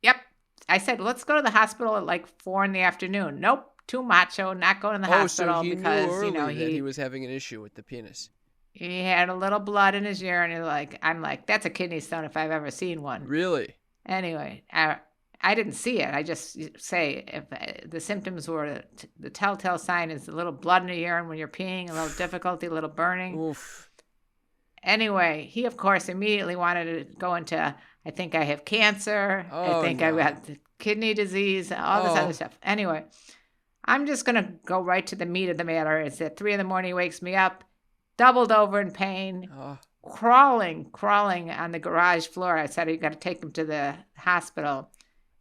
Yep. I said, "Let's go to the hospital at like 4 p.m. Nope. Too macho, not going to the hospital so he because, knew early that he was having an issue with the penis. He had a little blood in his urine. And I'm like, that's a kidney stone if I've ever seen one. Really? Anyway, I didn't see it. I just say if the symptoms were the telltale sign is a little blood in the urine when you're peeing, a little difficulty, a little burning. Oof. Anyway, he, of course, immediately wanted to go into, I think I have cancer. Oh, I think no. I've got kidney disease, all this other stuff. Anyway, I'm just going to go right to the meat of the matter. It's at 3 a.m. He wakes me up, doubled over in pain, crawling on the garage floor. I said, "You got to take him to the hospital."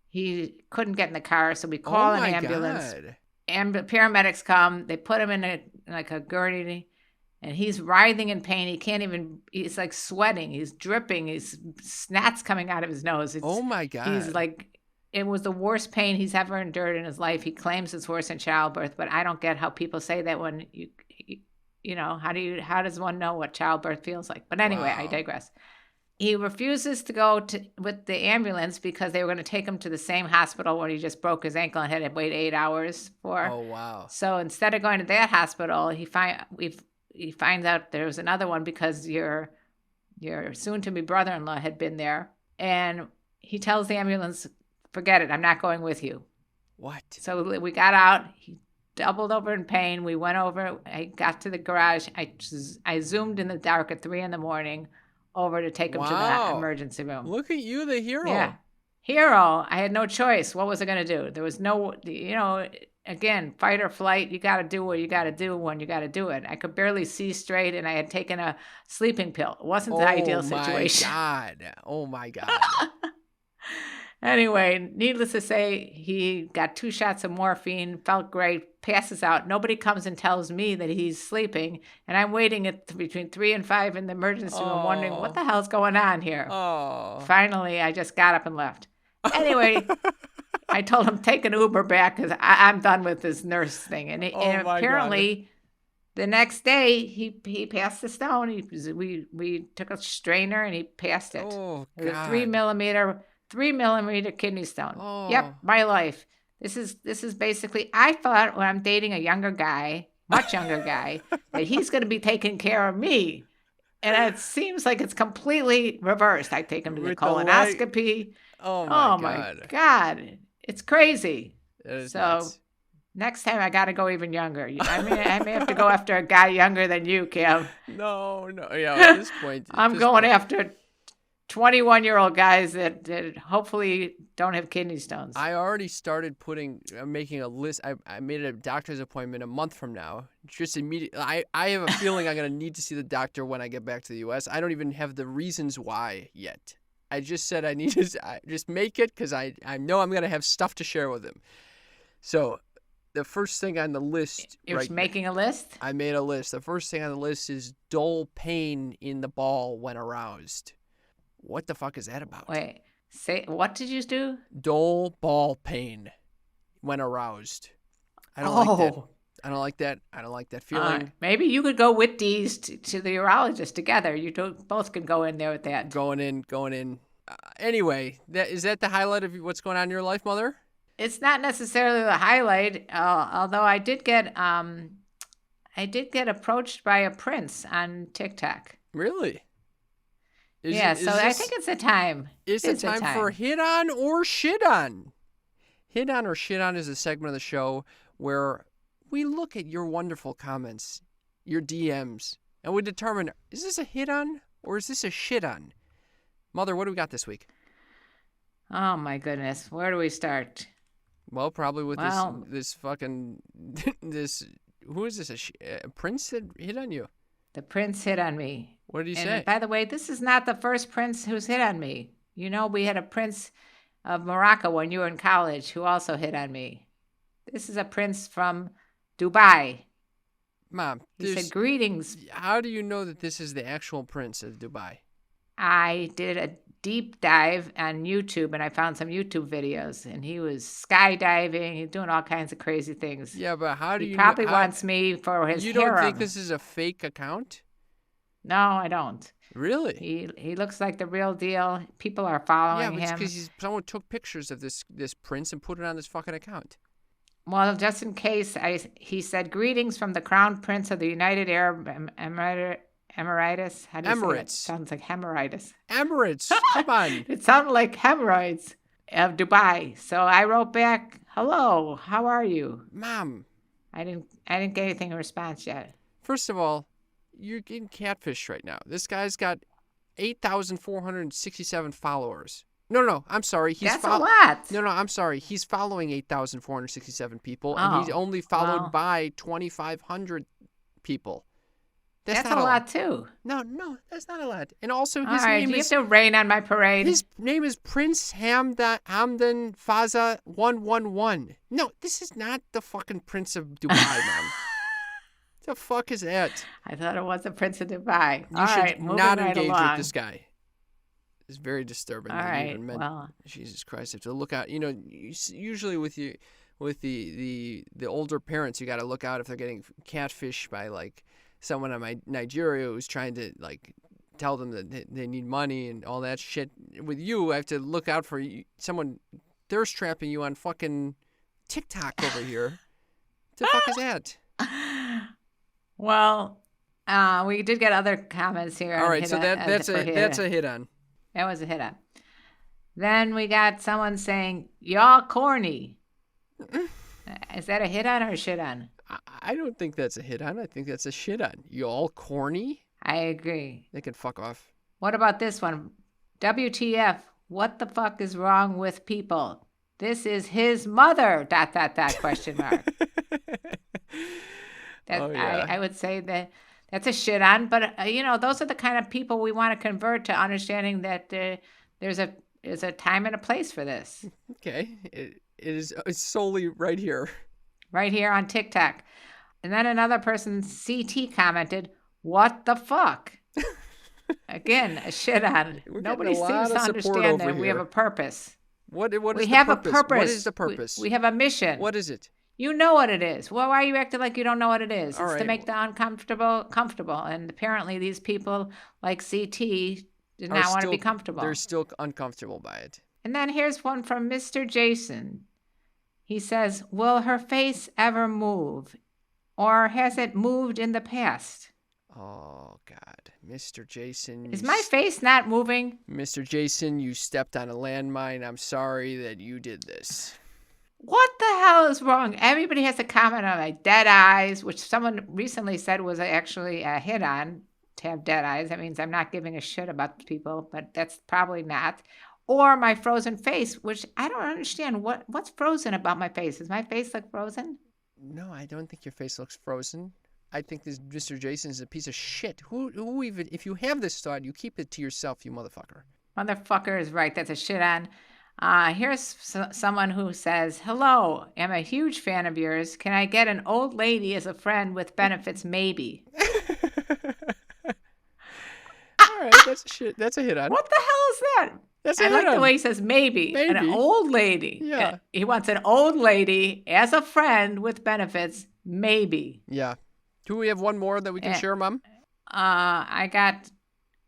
He couldn't get in the car, so we call an ambulance. God. And paramedics come. They put him in a gurney, and he's writhing in pain. He can't even. He's like sweating. He's dripping. He's snot's coming out of his nose. Oh my God. He's like. It was the worst pain he's ever endured in his life. He claims it's worse than childbirth, but I don't get how people say that when how does one know what childbirth feels like? But anyway, Wow. I digress. He refuses to go with the ambulance because they were going to take him to the same hospital where he just broke his ankle and had to wait 8 hours for. Oh wow. So instead of going to that hospital, he finds out there's another one because your soon-to-be brother-in-law had been there, and he tells the ambulance, "Forget it, I'm not going with you." What? So we got out. He doubled over in pain. We went over. I got to the garage. I zoomed in the dark at 3 a.m. over to take him to the emergency room. Look at you, the hero. Yeah. Hero. I had no choice. What was I going to do? There was no, again, fight or flight. You got to do what you got to do when you got to do it. I could barely see straight, and I had taken a sleeping pill. It wasn't the ideal situation. Oh my God. Anyway, needless to say, he got 2 shots of morphine, felt great, passes out. Nobody comes and tells me that he's sleeping, and I'm waiting between 3 and 5 in the emergency room wondering what the hell's going on here. Oh. Finally, I just got up and left. Anyway, I told him, take an Uber back because I'm done with this nurse thing. And apparently, the next day, he passed the stone. We took a strainer, and he passed it. Oh, It was God. a 3 millimeter 3-millimeter kidney stone. Oh. Yep, my life. This is basically, I thought when I'm dating a younger guy, much younger guy, that he's going to be taking care of me. And it seems like it's completely reversed. I take him to the With the light- colonoscopy. Oh my Oh God. my God. It's crazy. That is So nuts. next time I got to go even younger. I may have to go after a guy younger than you, Kim. No. Yeah, at this point. I'm going after 21-year-old guys that hopefully don't have kidney stones. I already started making a list. I made a doctor's appointment a month from now. Just immediately. I have a feeling I'm going to need to see the doctor when I get back to the U.S. I don't even have the reasons why yet. I just said I need to just make it because I know I'm going to have stuff to share with him. So the first thing on the list. You're making a list? I made a list. The first thing on the list is dull pain in the ball when aroused. What the fuck is that about? Wait, what did you do? Dull ball pain when aroused. I don't like that. I don't like that. I don't like that feeling. Maybe you could go with these to the urologist together. You both can go in there with that. Going in. Anyway, is that the highlight of what's going on in your life, Mother? It's not necessarily the highlight, although I did get approached by a prince on TikTok. Really? I think it's a time. Is it time for hit on or shit on? Hit on or shit on is a segment of the show where we look at your wonderful comments, your DMs, and we determine, is this a hit on or is this a shit on? Mother, what do we got this week? Oh my goodness, where do we start? Well, probably with this fucking this. Who is this? A prince that hit on you? The prince hit on me. What did he say? By the way, this is not the first prince who's hit on me. You know, we had a prince of Morocco when you were in college who also hit on me. This is a prince from Dubai. Mom, he said, greetings. How do you know that this is the actual prince of Dubai? I did a deep dive on YouTube, and I found some YouTube videos, and he was skydiving. He's doing all kinds of crazy things. Yeah, but how do you? He probably wants me for his harem. You don't think this is a fake account? No, I don't. Really? He looks like the real deal. People are following him. Yeah, because someone took pictures of this prince and put it on this fucking account. Well, just in case, he said, greetings from the Crown Prince of the United Arab Emirates. How do you say it? Sounds like hemorrhoids. Emirates, come on. It sounded like hemorrhoids of Dubai. So I wrote back, hello, how are you? Mom. I didn't get anything in response yet. First of all, you're getting catfished right now. This guy's got 8,467 followers. No, I'm sorry. That's a lot. No, I'm sorry. He's following 8,467 people, and he's only followed by 2,500 people. That's a lot, too. No, that's not a lot. And also, his name is... you have to rain on my parade. His name is Prince Hamdan Faza 111. No, this is not the fucking Prince of Dubai, man. The fuck is that? I thought it was the Prince of Dubai. You should not engage with this guy. It's very disturbing. All right. Well, Jesus Christ, you have to look out. You know, usually with the older parents, you got to look out if they're getting catfished by like someone in Nigeria who's trying to like tell them that they need money and all that shit. With you, I have to look out for someone thirst trapping you on fucking TikTok over here. What the fuck is that? Well, we did get other comments here. All right, so that's a hit on. That was a hit on. Then we got someone saying, y'all corny. Is that a hit on or a shit on? I don't think that's a hit on. I think that's a shit on. Y'all corny? I agree. They can fuck off. What about this one? WTF, what the fuck is wrong with people? This is his mother, ... question mark. I would say that that's a shit on, but those are the kind of people we want to convert to understanding that there's a time and a place for this. Okay, it's solely right here. Right here on TikTok. And then another person, CT, commented, what the fuck? Again, a shit on. Nobody seems to understand that we have a purpose. What is the purpose? We have a purpose. What is the purpose? We have a mission. What is it? You know what it is. Well, why are you acting like you don't know what it is? All it's right. To make the uncomfortable comfortable. And apparently these people like CT did not want to be comfortable. They're still uncomfortable by it. And then here's one from Mr. Jason. He says, will her face ever move? Or has it moved in the past? Oh, God. Mr. Jason. Is my face not moving? Mr. Jason, you stepped on a landmine. I'm sorry that you did this. What the hell is wrong? Everybody has a comment on my dead eyes, which someone recently said was actually a hit on to have dead eyes. That means I'm not giving a shit about people, but that's probably not. Or my frozen face, which I don't understand. What's frozen about my face? Does my face look frozen? No, I don't think your face looks frozen. I think this Mr. Jason is a piece of shit. Who even, if you have this thought, you keep it to yourself, you motherfucker. Motherfucker is right. That's a shit on. Here's someone who says, hello, I'm a huge fan of yours. Can I get an old lady as a friend with benefits? Maybe. All right, that's a shit. That's a hit on. What the hell is that? I like the way he says maybe. Maybe. An old lady. Yeah. He wants an old lady as a friend with benefits. Maybe. Yeah. Do we have one more that we can share, Mom? I got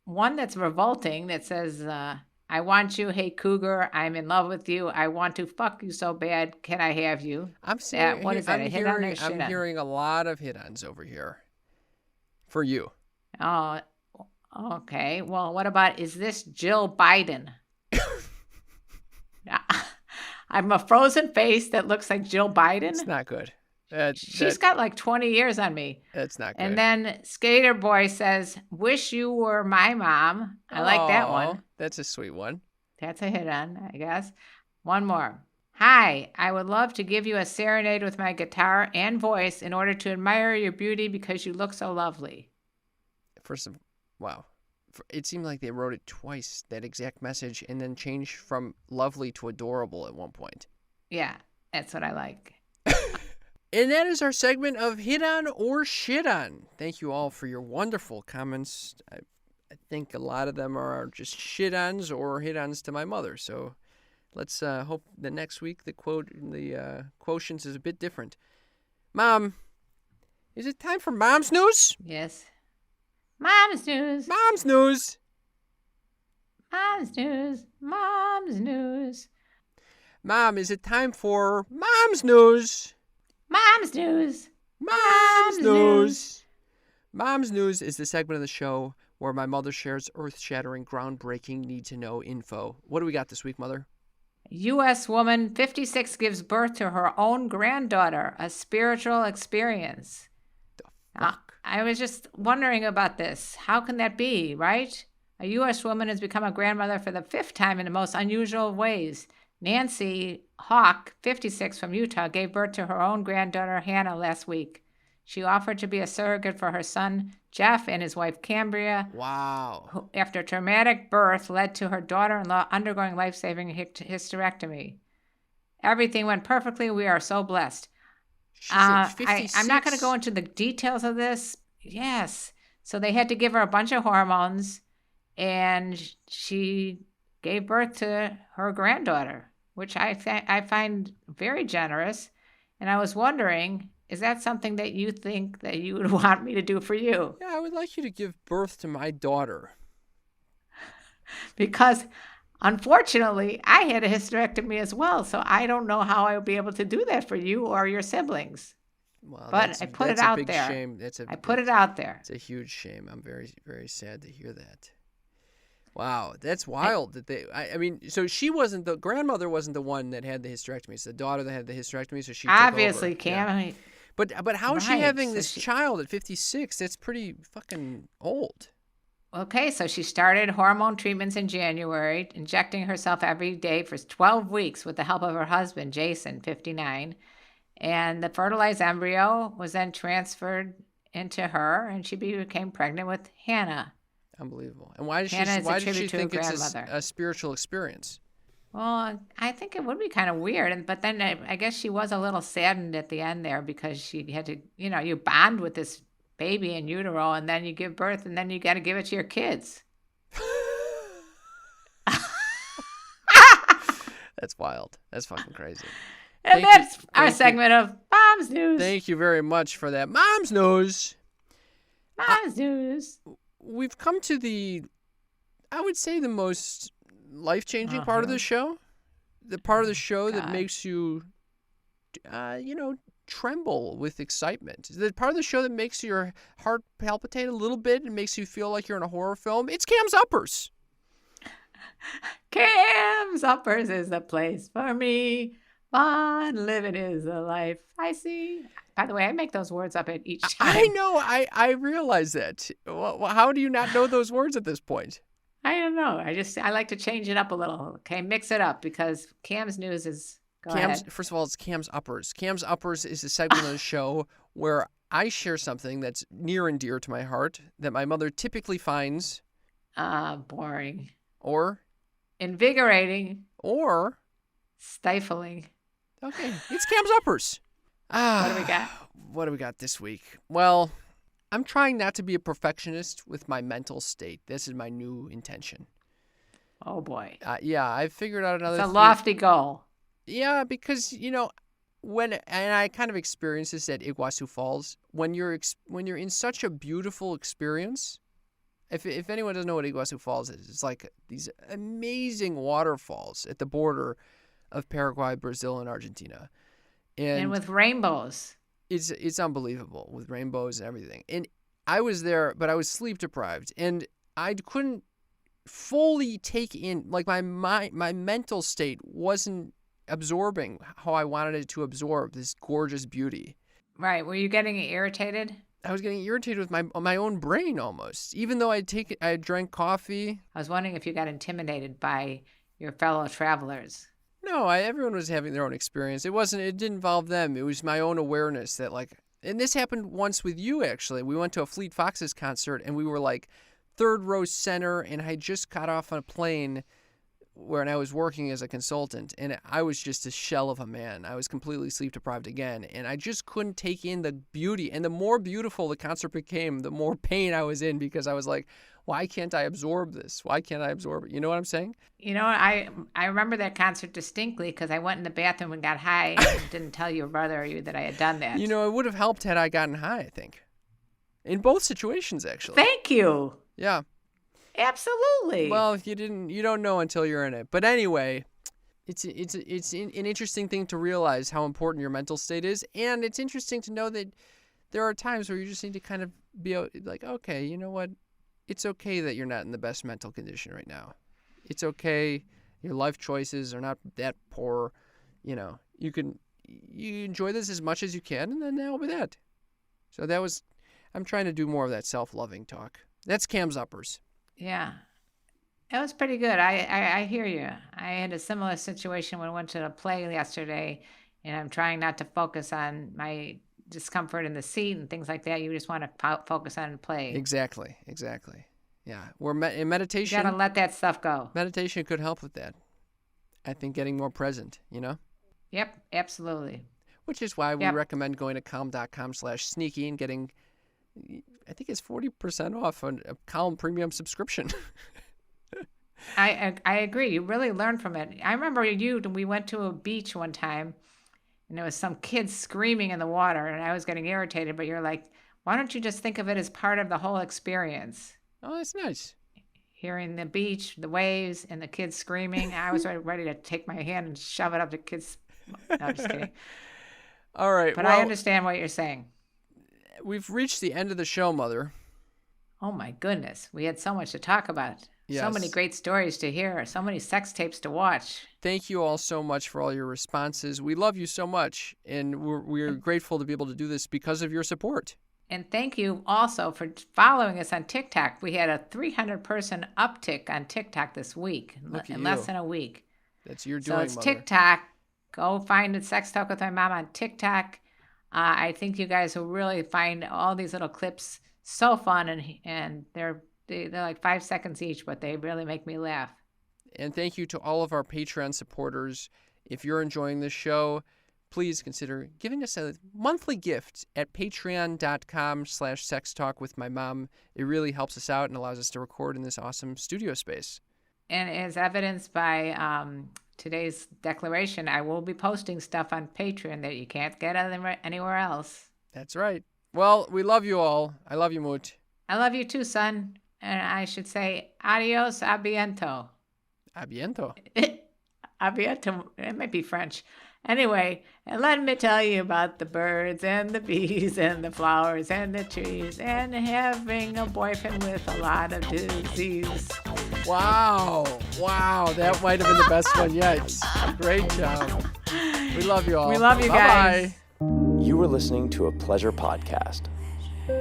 one that's revolting that says, I want you. Hey, Cougar, I'm in love with you. I want to fuck you so bad. Can I have you? I'm saying, what is that? A hit on or a shit I'm on? hearing a lot of hit-ons over here. For you. Oh, okay. Well, what about, is this Jill Biden? I'm a frozen face that looks like Jill Biden. It's not good. She's got like 20 years on me. That's not good. And then Skater Boy says, wish you were my mom. I like that one. That's a sweet one. That's a hit on, I guess. One more. Hi, I would love to give you a serenade with my guitar and voice in order to admire your beauty because you look so lovely. Wow. It seemed like they wrote it twice, that exact message, and then changed from lovely to adorable at one point. Yeah, that's what I like. And that is our segment of Hit On or Shit On. Thank you all for your wonderful comments. I think a lot of them are just shit-ons or hit-ons to my mother. So let's hope that next week the quotients is a bit different. Mom, is it time for Mom's News? Yes. Mom's News. Mom's News. Mom's News. Mom's News. Mom, is it time for Mom's News? Mom's News. Mom's News. Mom's News is the segment of the show where my mother shares earth-shattering, groundbreaking, need-to-know info. What do we got this week, Mother? U.S. woman 56 gives birth to her own granddaughter, a spiritual experience. The fuck? I was just wondering about this. How can that be, right? A U.S. woman has become a grandmother for the 5th time in the most unusual ways. Nancy Hawk, 56, from Utah, gave birth to her own granddaughter, Hannah, last week. She offered to be a surrogate for her son, Jeff, and his wife, Cambria. Wow. Who, after a traumatic birth, led to her daughter-in-law undergoing life-saving hysterectomy. Everything went perfectly. We are so blessed. I'm not going to go into the details of this. Yes. So they had to give her a bunch of hormones, and she gave birth to her granddaughter, which I find very generous. And I was wondering, is that something that you think that you would want me to do for you? Yeah, I would like you to give birth to my daughter. Because unfortunately, I had a hysterectomy as well, so I don't know how I would be able to do that for you or your siblings. Well, but I put it out there. That's a big shame. I put it out there. It's a huge shame. I'm very, very sad to hear that. Wow, that's wild. I mean, so the grandmother wasn't the one that had the hysterectomy. It's the daughter that had the hysterectomy, so she obviously took over. Cam. Yeah. But how is she having this child at 56? That's pretty fucking old. Okay, so she started hormone treatments in January, injecting herself every day for 12 weeks with the help of her husband, Jason, 59. And the fertilized embryo was then transferred into her, and she became pregnant with Hannah. Unbelievable. And why does she think it's a spiritual experience? Well, I think it would be kind of weird. But then I guess she was a little saddened at the end there because she had to, you bond with this baby in utero and then you give birth and then you got to give it to your kids. That's wild. That's fucking crazy. And that's our segment of Mom's News. Thank you very much for that. Mom's News. Mom's News. We've come to I would say the most life-changing part of the show. the part of the show that God. makes you, tremble with excitement? The part of the show that makes your heart palpitate a little bit and makes you feel like you're in a horror film? It's Cam's Uppers. Cam's Uppers is the place for me. Fun living is the life I see. By the way, I make those words up at each time. I know. I realize that. Well, how do you not know those words at this point? I don't know. I like to change it up a little. Okay, mix it up because Cam's news is. Go ahead. First of all, it's Cam's Uppers. Cam's Uppers is a segment of the show where I share something that's near and dear to my heart that my mother typically finds Boring. or Invigorating. Stifling. Okay, it's Cam's Uppers. What do we got? What do we got this week? Well, I'm trying not to be a perfectionist with my mental state. This is my new intention. Oh, boy. Yeah, I've figured out another It's a thing. lofty goal. Yeah, because, and I kind of experienced this at Iguazu Falls, when you're in such a beautiful experience, if anyone doesn't know what Iguazu Falls is, it's like these amazing waterfalls at the border of Paraguay, Brazil, and Argentina. And with rainbows. It's unbelievable with rainbows and everything. And I was there, but I was sleep deprived, and I couldn't fully take in, like, my mental state wasn't absorbing how I wanted it to absorb this gorgeous beauty. Right. Were you getting irritated? I was getting irritated with my own brain almost, even though I drank coffee. I was wondering if you got intimidated by your fellow travelers. No, everyone was having their own experience. It didn't involve them. It was my own awareness that, like, and this happened once with you, actually. We went to a Fleet Foxes concert, and we were, like, third row center, and I just got off on a plane when I was working as a consultant, and I was just a shell of a man. I was completely sleep deprived again, and I just couldn't take in the beauty. And the more beautiful the concert became, the more pain I was in, because I was like, why can't I absorb this? Why can't I absorb it? You know what I'm saying? I remember that concert distinctly because I went in the bathroom and got high and didn't tell your brother or you that I had done that. It would have helped had I gotten high, I think. In both situations, actually. Thank you. Yeah. Absolutely. Well, you don't know until you're in it. But anyway, it's an interesting thing to realize how important your mental state is, and it's interesting to know that there are times where you just need to kind of be like, okay, you know what? It's okay that you're not in the best mental condition right now. It's okay. Your life choices are not that poor. You enjoy this as much as you can, and then that'll be that. So I'm trying to do more of that self-loving talk. That's Cam's Uppers. Yeah. That was pretty good. I hear you. I had a similar situation when I went to a play yesterday, and I'm trying not to focus on my discomfort in the seat and things like that. You just want to focus on the play. Exactly. Yeah. In meditation, You got to let that stuff go. meditation could help with that. I think getting more present, Yep, absolutely. Which is why we Yep. recommend going to calm.com/sneaky and getting, I think it's 40% off on a Calm Premium subscription. I agree. You really learn from it. I remember we went to a beach one time, and there was some kids screaming in the water, and I was getting irritated, but you're like, why don't you just think of it as part of the whole experience? Oh, that's nice. Hearing the beach, the waves, and the kids screaming. I was ready to take my hand and shove it up the kids. No, I'm just kidding. All right. But well, I understand what you're saying. We've reached the end of the show, Mother. Oh, my goodness. We had so much to talk about. So Yes. many great stories to hear. So many sex tapes to watch. Thank you all so much for all your responses. We love you so much, and we're grateful to be able to do this because of your support. And thank you also for following us on TikTok. We had a 300-person uptick on TikTok this week, Look at in you. less than a week. That's your So doing, it's Mother. TikTok. Go find it, Sex Talk with My Mom on TikTok. I think you guys will really find all these little clips so fun, and they're like 5 seconds each, but they really make me laugh. And thank you to all of our Patreon supporters. If you're enjoying this show, please consider giving us a monthly gift at patreon.com/sextalkwithmymom. It really helps us out and allows us to record in this awesome studio space. And as evidenced by today's declaration, I will be posting stuff on Patreon that you can't get anywhere else. That's right. Well, we love you all. I love you, Moot. I love you too, son. And I should say, adios, abiento. A biento. It might be French. Anyway, and let me tell you about the birds and the bees and the flowers and the trees and having a boyfriend with a lot of disease. Wow, that might have been the best one yet. Great job. We love you all. We love you guys. Bye-bye. You were listening to a Pleasure Podcast.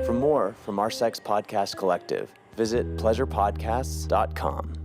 For more from our Sex Podcast Collective, visit pleasurepodcasts.com.